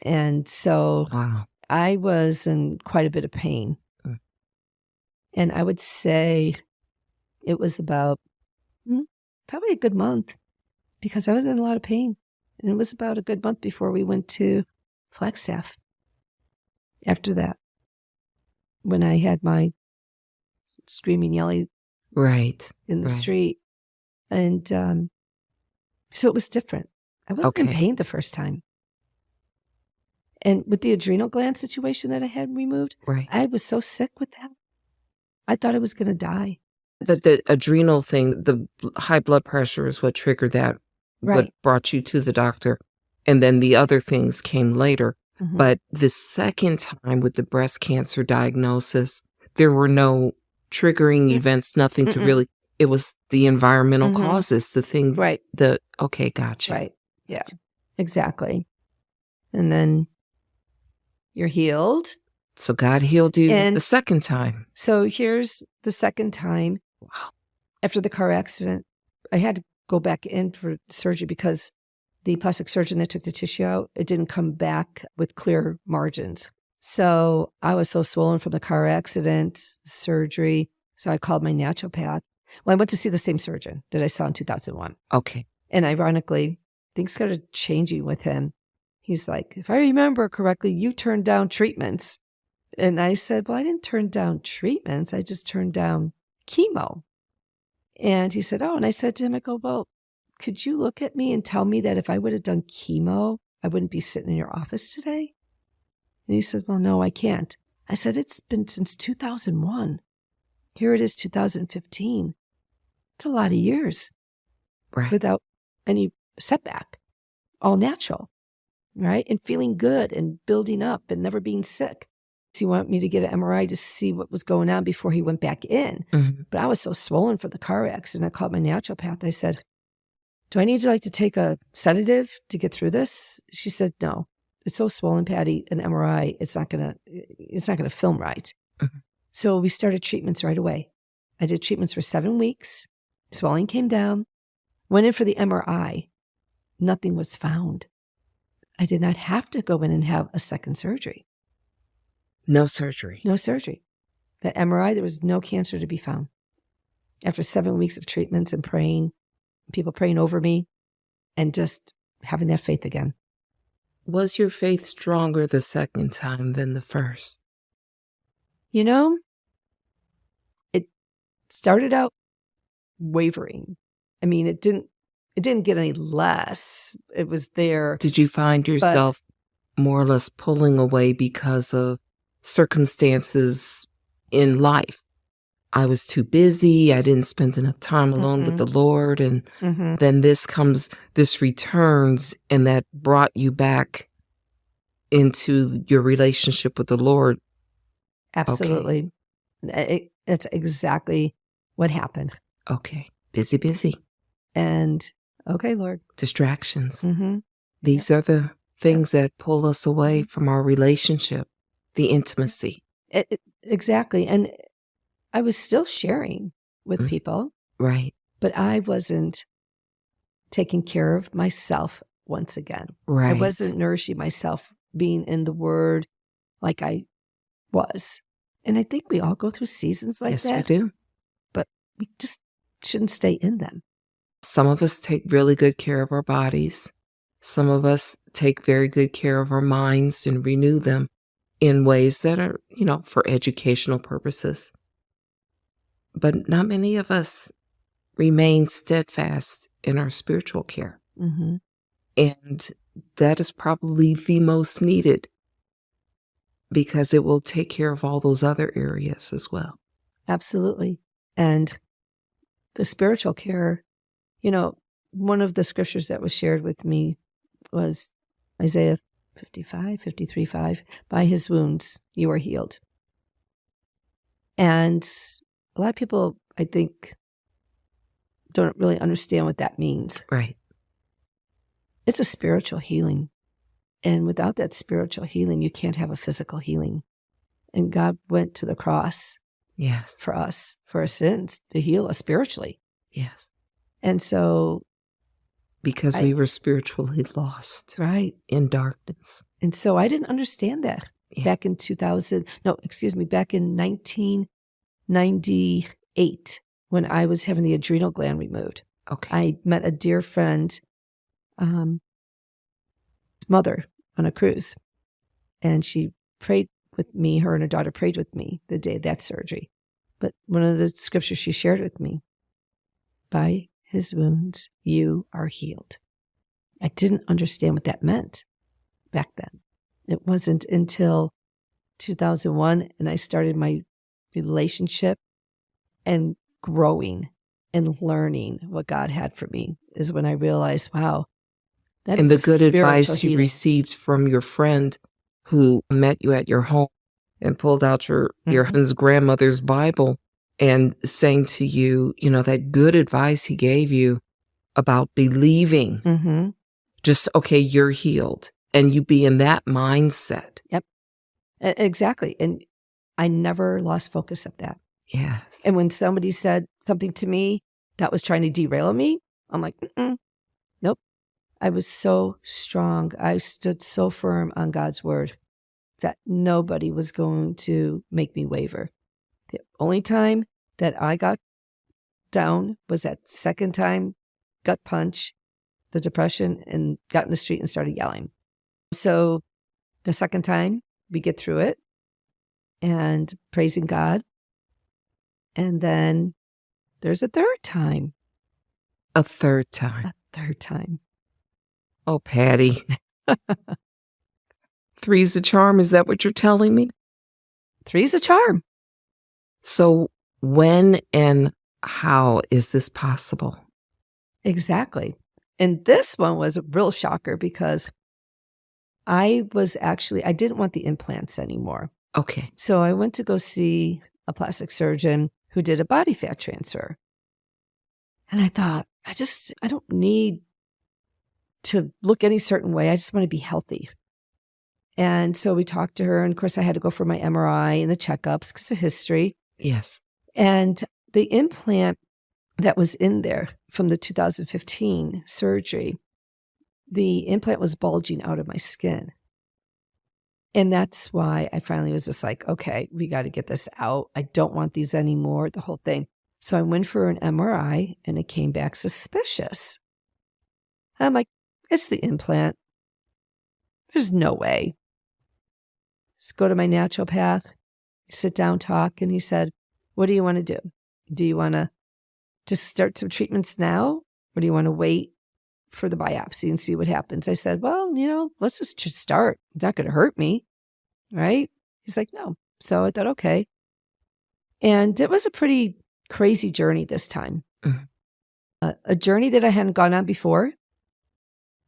And so Wow. I was in quite a bit of pain. Mm. And I would say it was about probably a good month because I was in a lot of pain. And it was about a good month before we went to Flagstaff. After that, when I had my screaming, yelling Right. in the Right. street. And so it was different. I wasn't in Okay. pain the first time. And with the adrenal gland situation that I had removed, Right. I was so sick with that. I thought I was going to die. But the adrenal thing, the high blood pressure is what triggered that, what Right. brought you to the doctor. And then the other things came later. Mhm. But the second time with the breast cancer diagnosis, there were no triggering events, nothing to really, it was the environmental causes, the thing, Right. Okay, gotcha. Right. Yeah, exactly. And then you're healed. So God healed you And- the second time. So here's the second time. Wow. After the car accident, I had to go back in for surgery because the plastic surgeon that took the tissue out, it didn't come back with clear margins. So I was so swollen from the car accident, surgery. So I called my naturopath. Well, I went to see the same surgeon that I saw in 2001. Okay. And ironically, things started changing with him. He's like, if I remember correctly, you turned down treatments. And I said, well, I didn't turn down treatments. I just turned down chemo. And he said, oh, and I said to him, I go, well, could you look at me and tell me that if I would have done chemo, I wouldn't be sitting in your office today? And he said, well, no, I can't. I said, it's been since 2001. Here it is, 2015. It's a lot of years Right. without any setback, all natural, right? And feeling good and building up and never being sick. So he wanted me to get an MRI to see what was going on before he went back in. Mhm. But I was so swollen from the car accident. I called my naturopath. I said, do I need to take a sedative to get through this? She said, no, it's so swollen, Patti, an MRI, it's not going to film right. Mhm. So we started treatments right away. I did treatments for 7 weeks. Swelling came down, went in for the MRI. Nothing was found. I did not have to go in and have a second surgery. No surgery. No surgery. The MRI, there was no cancer to be found. After 7 weeks of treatments and praying, people praying over me, and just having that faith again. Was your faith stronger the second time than the first? You know, it started out wavering. I mean, it didn't get any less. It was there. Did you find yourself more or less pulling away because of circumstances in life? I was too busy. I didn't spend enough time alone with the Lord. And then this returns, and that brought you back into your relationship with the Lord. Absolutely. It's exactly what happened. Okay. Busy. And okay, Lord. Distractions. Mm-hmm. These are the things that pull us away from our relationship, the intimacy. Exactly. And I was still sharing with people, Right. but I wasn't taking care of myself once again. Right. I wasn't nourishing myself, being in the Word like I was. And I think we all go through seasons like yes, that. we do. But we just shouldn't stay in them. Some of us take really good care of our bodies. Some of us take very good care of our minds and renew them in ways that are, for educational purposes. But not many of us remain steadfast in our spiritual care. Mm-hmm. And that is probably the most needed because it will take care of all those other areas as well. Absolutely. And the spiritual care, one of the scriptures that was shared with me was Isaiah 53:5. By his wounds, you are healed. And a lot of people, I think, don't really understand what that means. Right. It's a spiritual healing. And without that spiritual healing, you can't have a physical healing. And God went to the cross Yes. for us, for our sins, to heal us spiritually. Yes. And so, because we were spiritually lost. Right. In darkness. And so I didn't understand that back in 1998 when I was having the adrenal gland removed. Okay. I met a dear friend, mother on a cruise, and she prayed with me. Her and her daughter prayed with me the day of that surgery. But one of the scriptures she shared with me, by his wounds, you are healed. I didn't understand what that meant back then. It wasn't until 2001 and I started my relationship and growing and learning what God had for me is when I realized, wow, that and is the good advice healing. you received from your friend who met you at your home and pulled out your husband's grandmother's Bible and saying to you, that good advice he gave you about believing. Mm-hmm. Just, okay, you're healed. And you be in that mindset. Yep. Exactly. And I never lost focus of that. Yes. And when somebody said something to me that was trying to derail me, I'm like, nope. I was so strong. I stood so firm on God's word that nobody was going to make me waver. The only time that I got down was that second time, gut punch, the depression, and got in the street and started yelling. So the second time, we get through it and praising God. And then there's a third time. A third time. A third time. Oh, Patti. Three's a charm. Is that what you're telling me? Three's a charm. So when and how is this possible? Exactly. And this one was a real shocker because I didn't want the implants anymore. Okay. So I went to go see a plastic surgeon who did a body fat transfer. And I thought, I don't need to look any certain way. I just want to be healthy. And so we talked to her. And of course, I had to go for my MRI and the checkups because of history. Yes. And the implant that was in there from the 2015 surgery, the implant was bulging out of my skin. And that's why I finally was just like, okay, we got to get this out. I don't want these anymore, the whole thing. So I went for an MRI and it came back suspicious. I'm like, it's the implant. There's no way. Let's go to my naturopath, sit down, talk. And he said, what do you want to do? Do you want to just start some treatments now? Or do you want to wait for the biopsy and see what happens? I said, well, let's just start. It's not going to hurt me. Right? He's like, no. So I thought, okay. And it was a pretty crazy journey this time. Mm-hmm. A journey that I hadn't gone on before,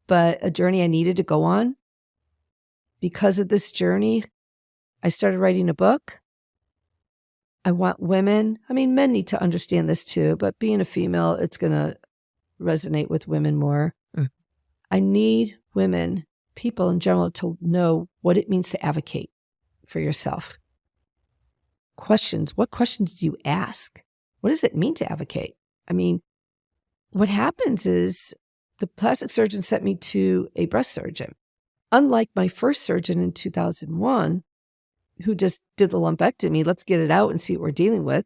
but a journey I needed to go on. Because of this journey, I started writing a book. I want women, men need to understand this too, but being a female, it's going to resonate with women more. Mm. I need women, people in general, to know what it means to advocate for yourself. Questions. What questions do you ask? What does it mean to advocate? What happens is the plastic surgeon sent me to a breast surgeon. Unlike my first surgeon in 2001, who just did the lumpectomy, let's get it out and see what we're dealing with.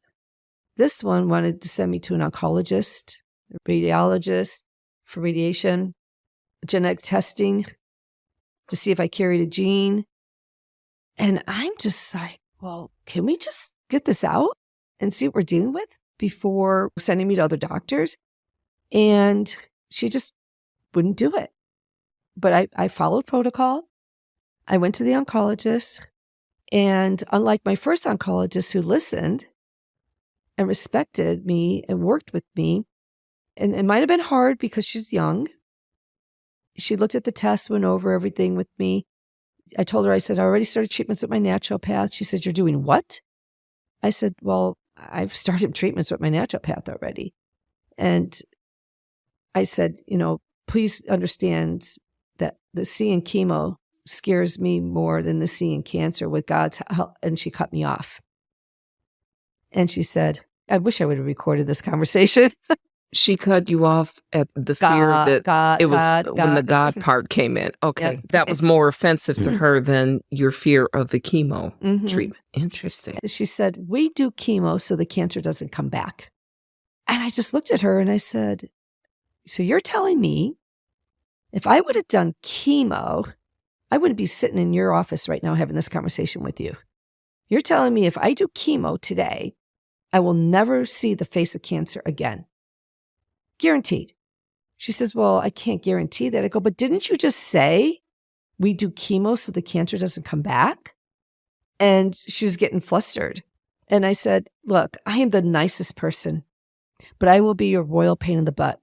This one wanted to send me to an oncologist, a radiologist for radiation, genetic testing to see if I carried a gene. And I'm just like, well, can we just get this out and see what we're dealing with before sending me to other doctors? And she just wouldn't do it. But I followed protocol. I went to the oncologist. And unlike my first oncologist who listened and respected me and worked with me, and it might have been hard because she's young. She looked at the tests, went over everything with me. I told her, I said, I already started treatments with my naturopath. She said, you're doing what? I said, well, I've started treatments with my naturopath already. And I said, please understand that the C in chemo scares me more than the C in cancer with God's help. And she cut me off. And she said, I wish I would have recorded this conversation. She cut you off at the fear that it was when the God part came in. Okay. Yep. That was more offensive to her than your fear of the chemo treatment. Interesting. She said, we do chemo so the cancer doesn't come back. And I just looked at her and I said, so you're telling me if I would have done chemo, I wouldn't be sitting in your office right now having this conversation with you. You're telling me if I do chemo today, I will never see the face of cancer again. Guaranteed. She says, well, I can't guarantee that. I go, but didn't you just say we do chemo so the cancer doesn't come back? And she was getting flustered. And I said, look, I am the nicest person, but I will be your royal pain in the butt.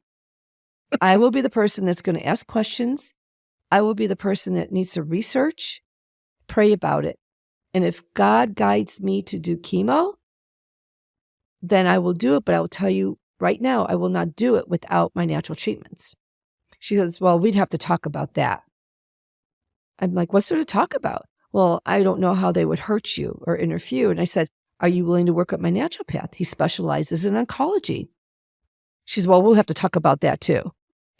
I will be the person that's going to ask questions. I will be the person that needs to research, pray about it. And if God guides me to do chemo, then I will do it. But I will tell you right now, I will not do it without my natural treatments. She says, well, we'd have to talk about that. I'm like, what's there to talk about? Well, I don't know how they would hurt you or interfere. And I said, are you willing to work with my naturopath? He specializes in oncology. She says, well, we'll have to talk about that too.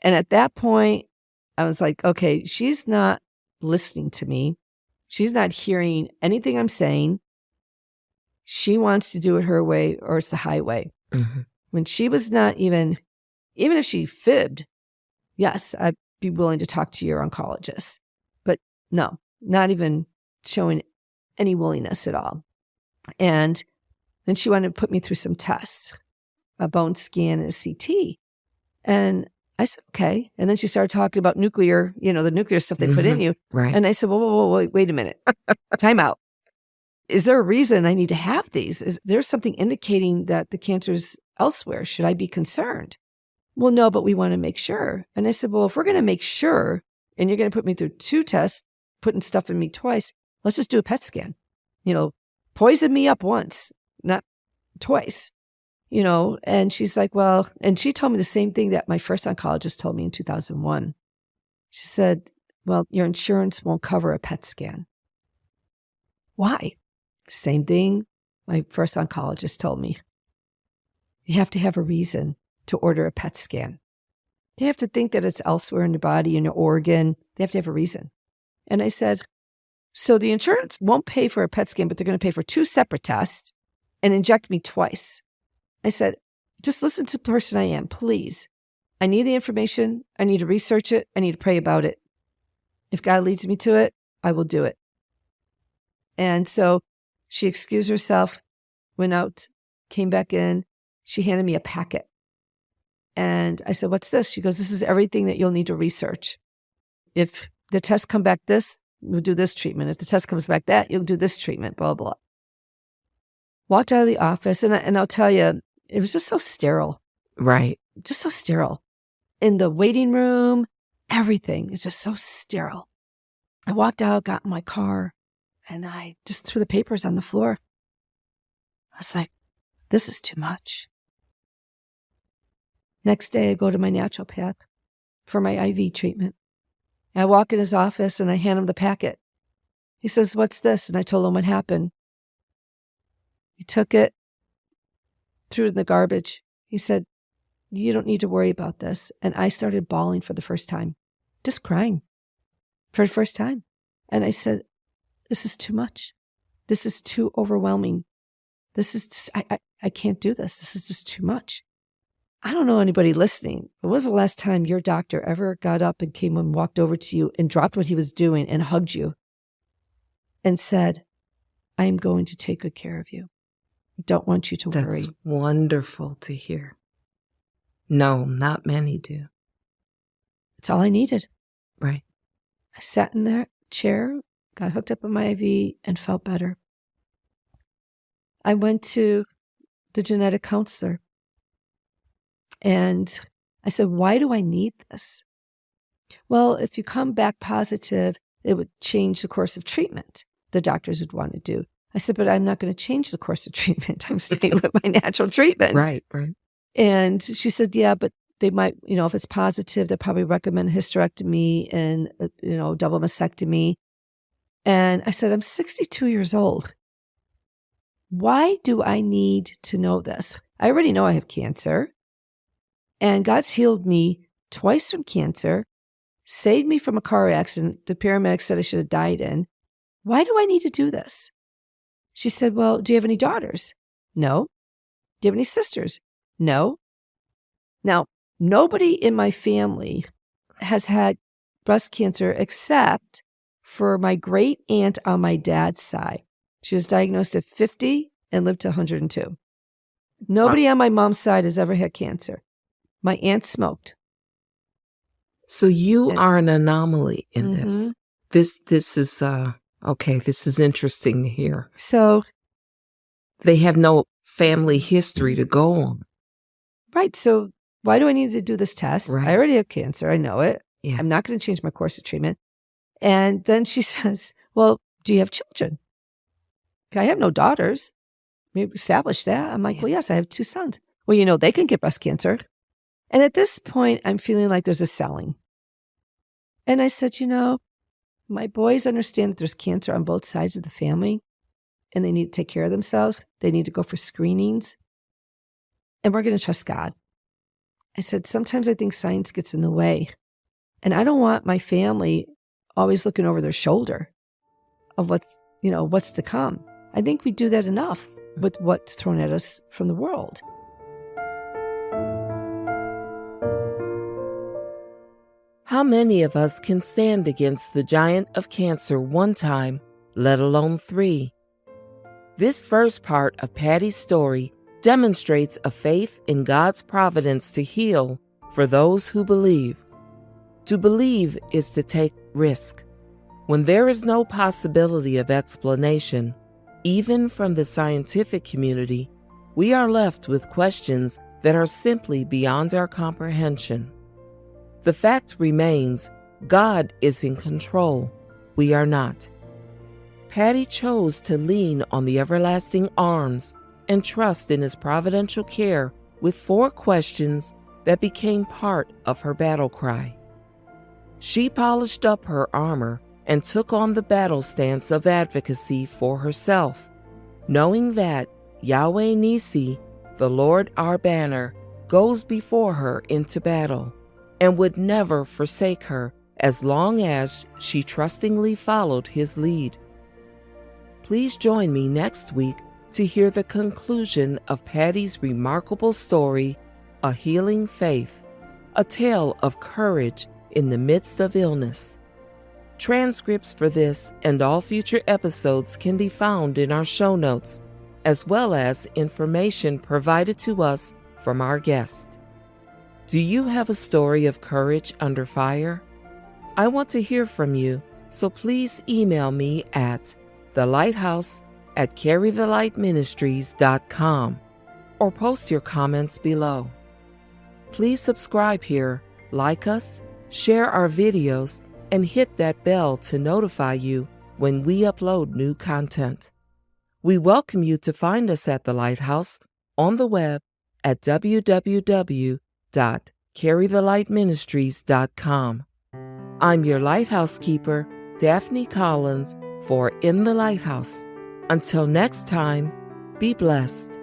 And at that point, I was like, okay, she's not listening to me. She's not hearing anything I'm saying. She wants to do it her way or it's the highway. Mm-hmm. When she was not even if she fibbed, yes, I'd be willing to talk to your oncologist. But no, not even showing any willingness at all. And then she wanted to put me through some tests, a bone scan and a CT. And I said, okay. And then she started talking about nuclear, the nuclear stuff they put in you. Right. And I said, whoa, wait a minute. Time out. Is there a reason I need to have these? Is there something indicating that the cancer's elsewhere? Should I be concerned? Well, no, but we want to make sure. And I said, well, if we're going to make sure, and you're going to put me through 2 tests, putting stuff in me twice, let's just do a PET scan. Poison me up once, not twice. And she's like, well, and she told me the same thing that my first oncologist told me in 2001. She said, well, your insurance won't cover a PET scan. Why? Same thing my first oncologist told me. You have to have a reason to order a PET scan. They have to think that it's elsewhere in your body, in your organ. They have to have a reason. And I said, so the insurance won't pay for a PET scan, but they're going to pay for 2 separate tests and inject me twice. I said, just listen to the person I am, please. I need the information. I need to research it. I need to pray about it. If God leads me to it, I will do it. And so she excused herself, went out, came back in. She handed me a packet. And I said, what's this? She goes, this is everything that you'll need to research. If the tests come back this, we'll do this treatment. If the test comes back that, you'll do this treatment, blah, blah. Walked out of the office, and I'll tell you, it was just so sterile. Right. Just so sterile. In the waiting room, everything is just so sterile. I walked out, got in my car, and I just threw the papers on the floor. I was like, this is too much. Next day, I go to my naturopath for my IV treatment. I walk in his office and I hand him the packet. He says, what's this? And I told him what happened. He took it, threw it in the garbage. He said, you don't need to worry about this. And I started bawling for the first time, just crying for the first time. And I said, this is too much. This is too overwhelming. This is just, I can't do this. This is just too much. I don't know anybody listening. When was the last time your doctor ever got up and came and walked over to you and dropped what he was doing and hugged you and said, I'm going to take good care of you. I don't want you to worry. That's wonderful to hear. No, not many do. It's all I needed. Right. I sat in that chair, got hooked up on my IV, and felt better. I went to the genetic counselor, and I said, why do I need this? Well, if you come back positive, it would change the course of treatment the doctors would want to do. I said, but I'm not going to change the course of treatment. I'm staying with my natural treatments. Right, right. And she said, yeah, but they might, if it's positive, they'll probably recommend hysterectomy and, double mastectomy. And I said, I'm 62 years old. Why do I need to know this? I already know I have cancer. And God's healed me twice from cancer, saved me from a car accident the paramedics said I should have died in. Why do I need to do this? She said, well, do you have any daughters? No. Do you have any sisters? No. Now, nobody in my family has had breast cancer except for my great aunt on my dad's side. She was diagnosed at 50 and lived to 102. Nobody on my mom's side has ever had cancer. My aunt smoked. So you are an anomaly in Mm-hmm. this. This is okay. This is interesting to hear. So They have no family history to go on. right. So why do I need to do this test? Right. I already have cancer. I know it. Yeah. I'm not going to change my course of treatment. And then she says, well, do you have children? I have no daughters. We established that. I'm like, Yeah. well, yes, I have 2 sons. Well, they can get breast cancer. And at this point, I'm feeling like there's a selling. And I said, my boys understand that there's cancer on both sides of the family and they need to take care of themselves. They need to go for screenings. And we're going to trust God. I said, sometimes I think science gets in the way. And I don't want my family always looking over their shoulder of what's to come. I think we do that enough with what's thrown at us from the world. How many of us can stand against the giant of cancer one time, let alone 3? This first part of Patti's story demonstrates a faith in God's providence to heal for those who believe. To believe is to take risk. When there is no possibility of explanation, even from the scientific community, we are left with questions that are simply beyond our comprehension. The fact remains, God is in control. We are not. Patti chose to lean on the everlasting arms and trust in His providential care with 4 questions that became part of her battle cry. She polished up her armor and took on the battle stance of advocacy for herself, knowing that Yahweh Nisi, the Lord our banner, goes before her into battle and would never forsake her as long as she trustingly followed His lead. Please join me next week to hear the conclusion of Patti's remarkable story, A Healing Faith, a tale of courage in the midst of illness. Transcripts for this and all future episodes can be found in our show notes, as well as information provided to us from our guest. Do you have a story of courage under fire? I want to hear from you, so please email me at thelighthouse@carrythelightministries.com or post your comments below. Please subscribe here, like us, share our videos, and hit that bell to notify you when we upload new content. We welcome you to find us at The Lighthouse on the web at www.carrythelightministries.com. I'm your lighthouse keeper, Daphne Collins, for In the Lighthouse. Until next time, be blessed.